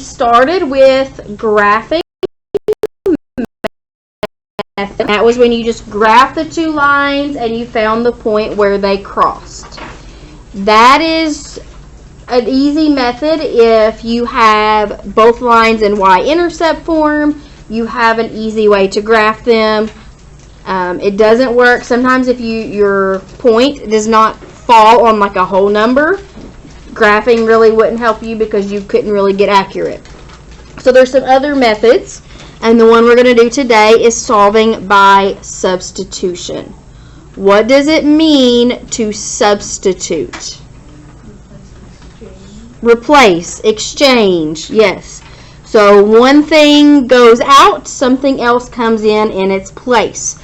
started with graphing method. That was when you just graphed the two lines and you found the point where they crossed. That is an easy method if you have both lines in y-intercept form. You have an easy way to graph them. It doesn't work sometimes if your point does not fall on like a whole number. Graphing really wouldn't help you because you couldn't really get accurate. So there's some other methods, and the one we're going to do today is solving by substitution. What does it mean to substitute? Replace, exchange, yes. So one thing goes out, something else comes in its place.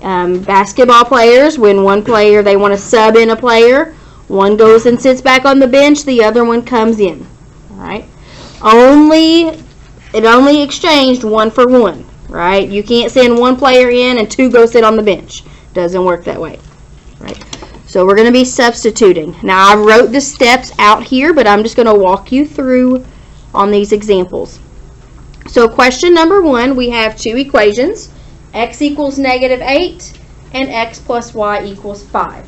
Basketball players, when one player, they want to sub in a player, one goes and sits back on the bench, the other one comes in. All right? It only exchanged one for one, right? You can't send one player in and two go sit on the bench. Doesn't work that way, right? So we're going to be substituting. Now I wrote the steps out here, but I'm just going to walk you through on these examples. So question number 1, we have two equations, x equals -8 and x plus y equals 5.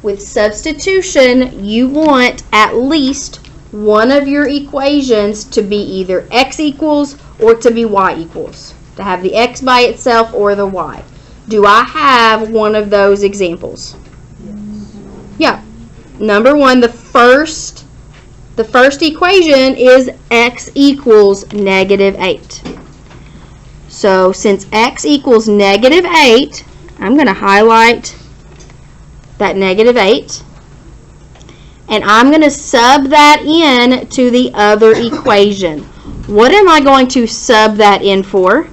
With substitution, you want at least one of your equations to be either x equals or to be y equals, to have the x by itself or the y. Do I have one of those examples? Yeah. Number 1, the first equation is x equals -8. So since x equals -8, I'm going to highlight that -8. And I'm going to sub that in to the other equation. What am I going to sub that in for?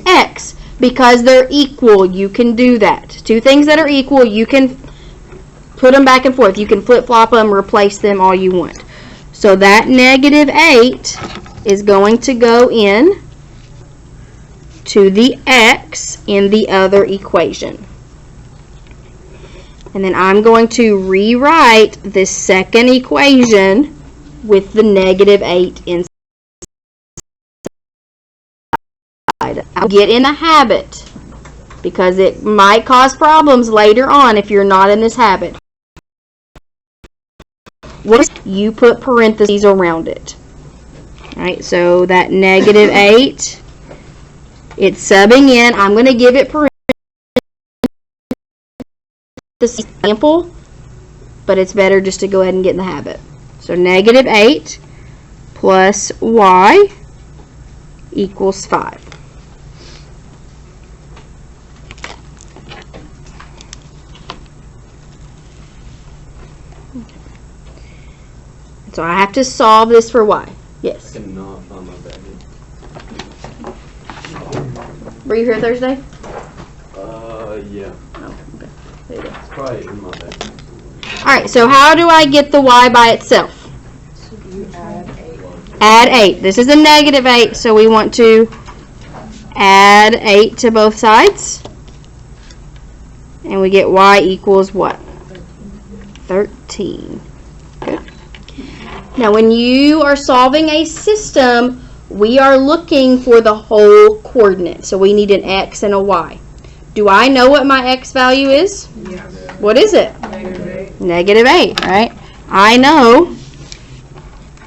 X. Because they're equal, you can do that. Two things that are equal, you can put them back and forth. You can flip-flop them, replace them all you want. So that -8 is going to go in to the x in the other equation. And then I'm going to rewrite the second equation with the -8 inside. I'll get in a habit because it might cause problems later on if you're not in this habit. You put parentheses around it. Alright, so that -8, it's subbing in. I'm going to give it parentheses example, but it's better just to go ahead and get in the habit. So -8 plus y equals 5. So I have to solve this for y. Yes. I cannot find my bag. Were you here Thursday? Yeah. Oh, okay. There you go. It's probably in my bag. Alright, so how do I get the y by itself? You add 8. Add 8. This is a -8, so we want to add 8 to both sides. And we get y equals what? 13. Good. Now, when you are solving a system, we are looking for the whole coordinate. So we need an x and a y. Do I know what my x value is? Yes. What is it? -8, right? I know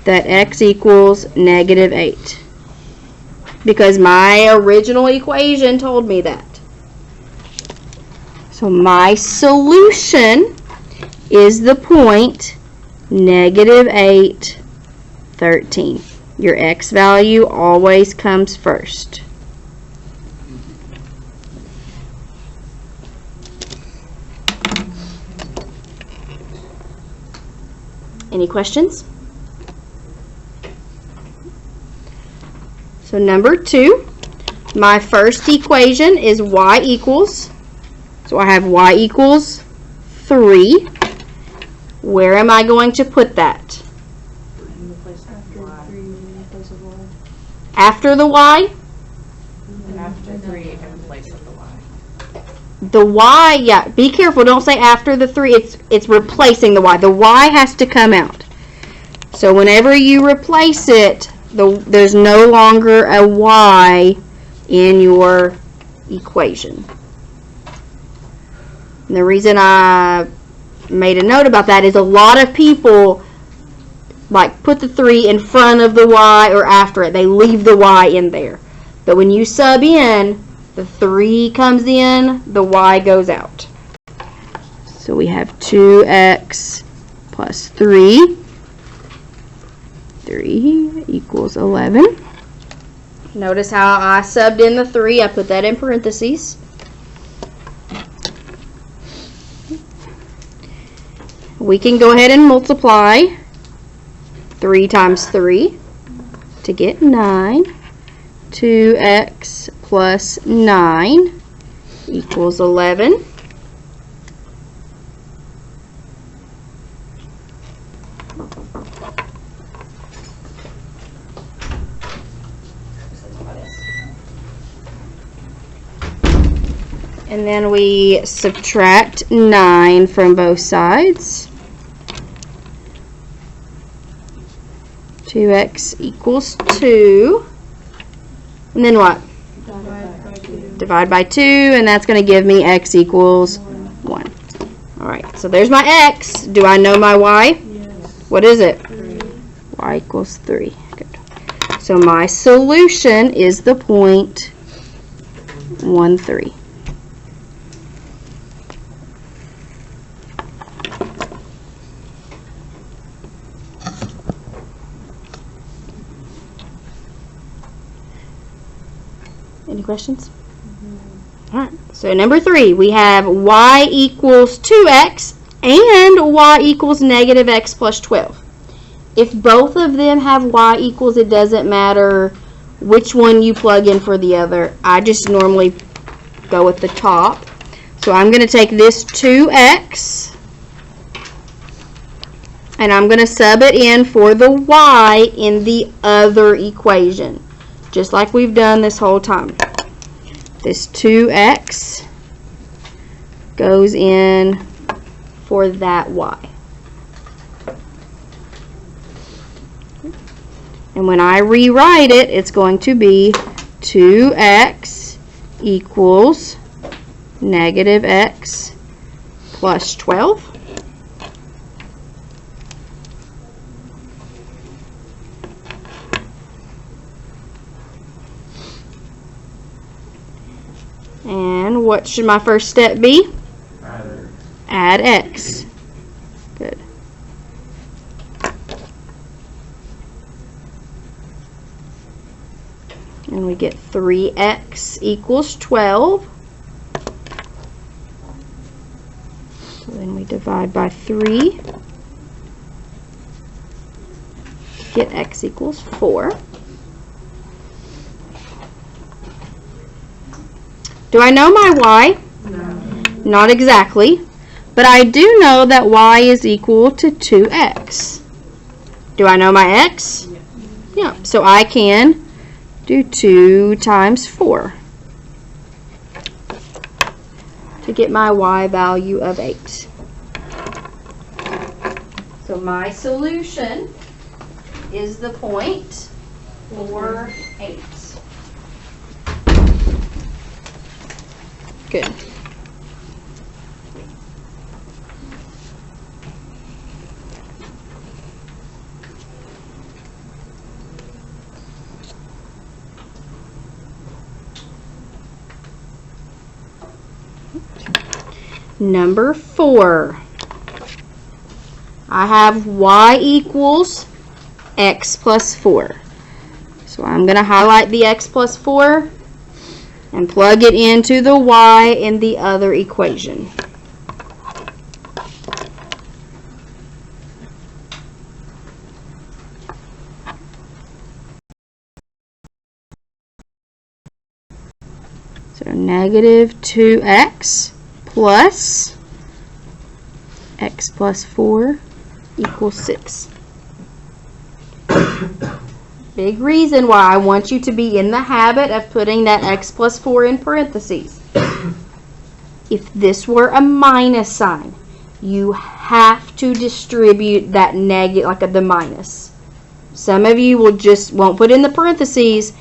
that x equals -8 because my original equation told me that. So my solution is the point -8, 13. Your x value always comes first. Any questions? So number 2, my first equation is y equals, so I have y equals 3. Where am I going to put that? After the y? After 3 in place of the y. The y, yeah, be careful, don't say after the 3, it's replacing the y. The y has to come out. So whenever you replace it, there's no longer a y in your equation. And the reason I made a note about that is a lot of people like put the 3 in front of the y or after it. They leave the y in there. But when you sub in, the 3 comes in, the y goes out. So we have 2x plus 3. 3 equals 11. Notice how I subbed in the 3. I put that in parentheses. We can go ahead and multiply 3 times 3 to get 9. 2x plus 9 equals 11. And then we subtract 9 from both sides. 2x equals 2. And then what? Divide by 2, and that's going to give me x equals 1. Alright, so there's my x. Do I know my y? Yes. What is it? 3. Y equals 3. Good. So my solution is the point 1, 3. Any questions? Alright, so number 3, we have y equals 2x and y equals negative x plus 12. If both of them have y equals, it doesn't matter which one you plug in for the other. I just normally go with the top. So I'm going to take this 2x and I'm going to sub it in for the y in the other equation, just like we've done this whole time. This 2x goes in for that y. And when I rewrite it, it's going to be 2x equals negative x plus 12. And what should my first step be? Add x. Good. And we get 3x equals 12. So then we divide by 3. Get x equals 4. Do I know my y? No. Not exactly. But I do know that y is equal to 2x. Do I know my x? Yeah. So I can do 2 times 4 to get my y value of 8. So my solution is the point 4, 8. Good. Number 4. I have y equals x plus 4. So I'm going to highlight the x plus 4 and plug it into the y in the other equation. So negative 2x plus x plus 4 equals 6. Big reason why I want you to be in the habit of putting that x plus 4 in parentheses. If this were a minus sign, you have to distribute that negative, like the minus. Some of you won't put in the parentheses,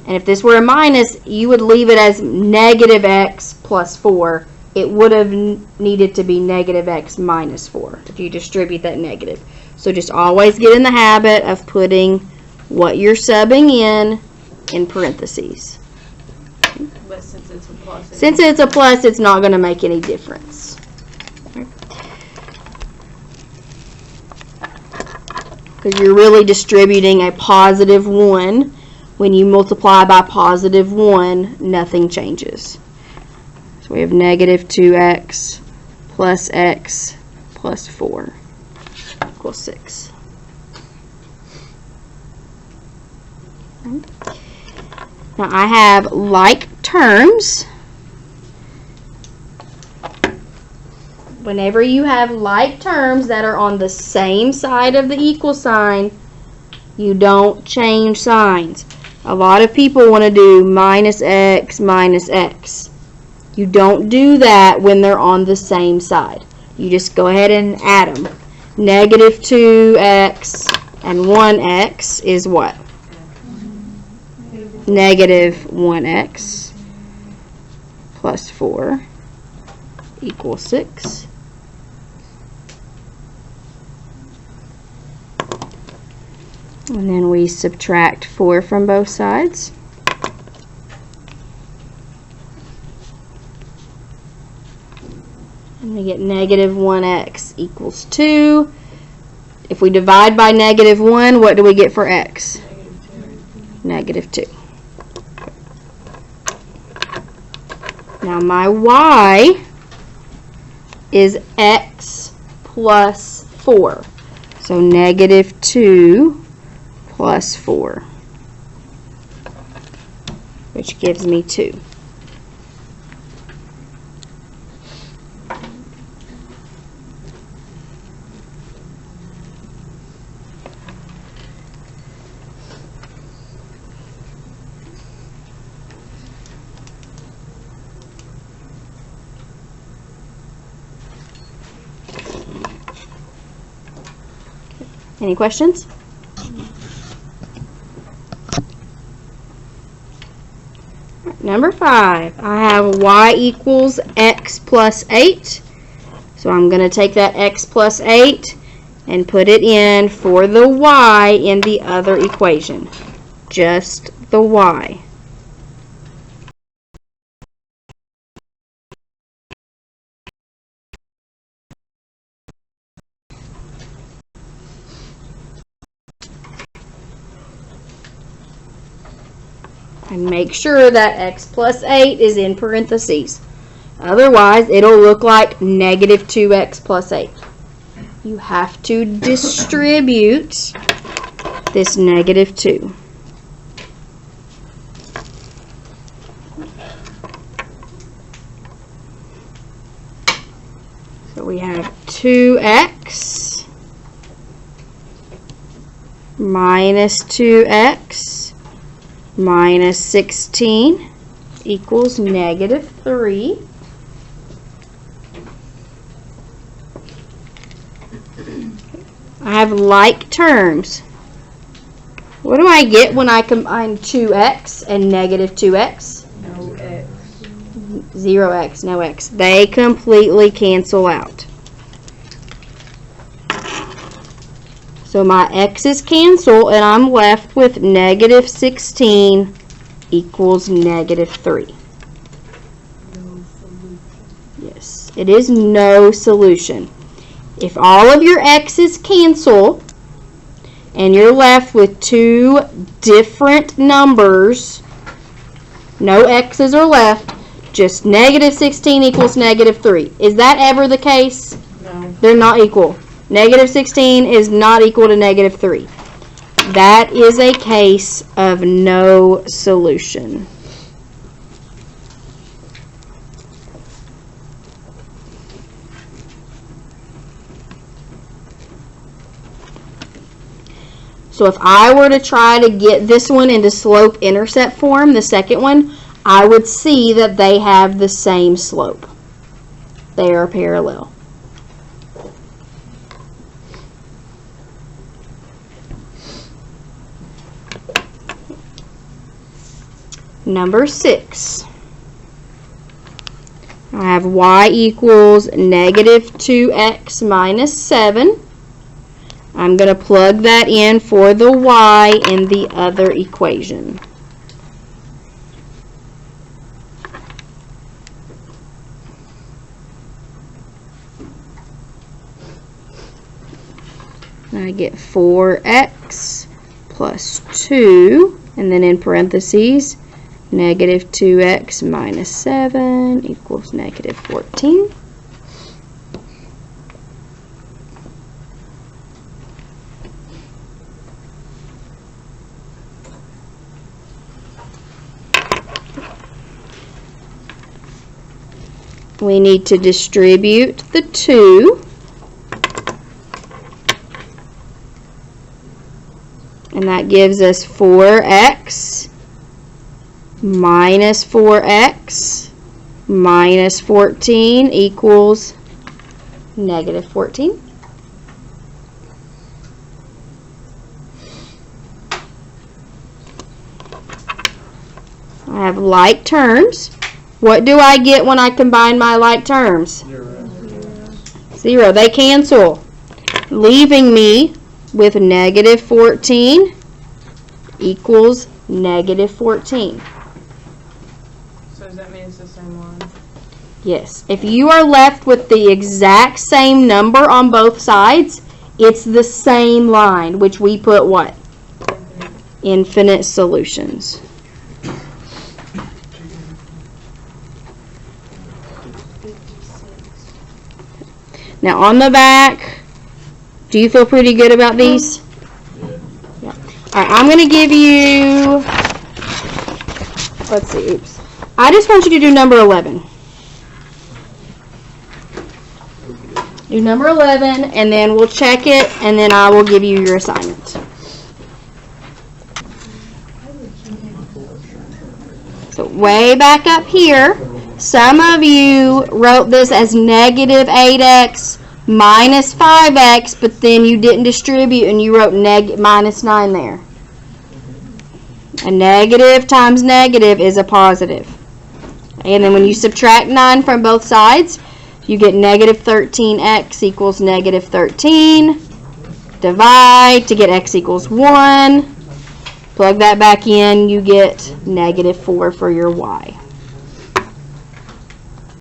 and if this were a minus, you would leave it as negative x plus 4. It would have needed to be negative x minus 4 if you distribute that negative. So just always get in the habit of putting what you're subbing in parentheses. But since it's a plus. Since it's a plus, it's not going to make any difference. Because you're really distributing a positive 1. When you multiply by positive 1, nothing changes. So we have negative 2x plus x plus 4 equals 6. Now I have like terms. Whenever you have like terms that are on the same side of the equal sign, you don't change signs. A lot of people want to do minus x minus x. You don't do that when they're on the same side. You just go ahead and add them. Negative 2x and 1x is what? Negative 1x plus 4 equals 6. And then we subtract 4 from both sides. And we get negative 1x equals 2. If we divide by negative 1, what do we get for x? Negative 2. Now my y is x plus 4. So negative 2 plus 4, which gives me 2. Any questions? Number 5, I have y equals x plus 8. So I'm going to take that x plus 8 and put it in for the y in the other equation. Just the y. And make sure that x plus 8 is in parentheses. Otherwise, it'll look like negative 2x plus 8. You have to distribute this negative 2. So we have 2x minus 2x minus 16 equals negative 3. I have like terms. What do I get when I combine 2x and negative 2x? No x. 0x, no x. They completely cancel out. So my x's cancel, and I'm left with negative 16 equals negative 3. Yes, it is no solution. If all of your x's cancel, and you're left with two different numbers, no x's are left, just negative 16 equals negative 3. Is that ever the case? No. They're not equal. Negative 16 is not equal to negative 3. That is a case of no solution. So if I were to try to get this one into slope-intercept form, the second one, I would see that they have the same slope. They are parallel. Number 6. I have y equals negative 2x minus 7. I'm going to plug that in for the y in the other equation. I get 4x plus 2, and then in parentheses, negative 2x minus 7 equals negative 14. We need to distribute the 2. And that gives us 4x minus 4x minus 14 equals negative 14. I have like terms. What do I get when I combine my like terms? 0. They cancel, leaving me with negative 14 equals negative 14. So does that mean it's the same line? Yes. If you are left with the exact same number on both sides, it's the same line, which we put what? Infinite solutions. Now on the back, do you feel pretty good about these? Yeah. Alright, I'm going to give you, let's see, oops. I just want you to do number 11. Do number 11, and then we'll check it, and then I will give you your assignment. So way back up here, some of you wrote this as negative 8x minus 5x, but then you didn't distribute and you wrote minus 9 there. A negative times negative is a positive. And then when you subtract 9 from both sides, you get negative 13x equals negative 13. Divide to get x equals 1. Plug that back in, you get negative 4 for your y.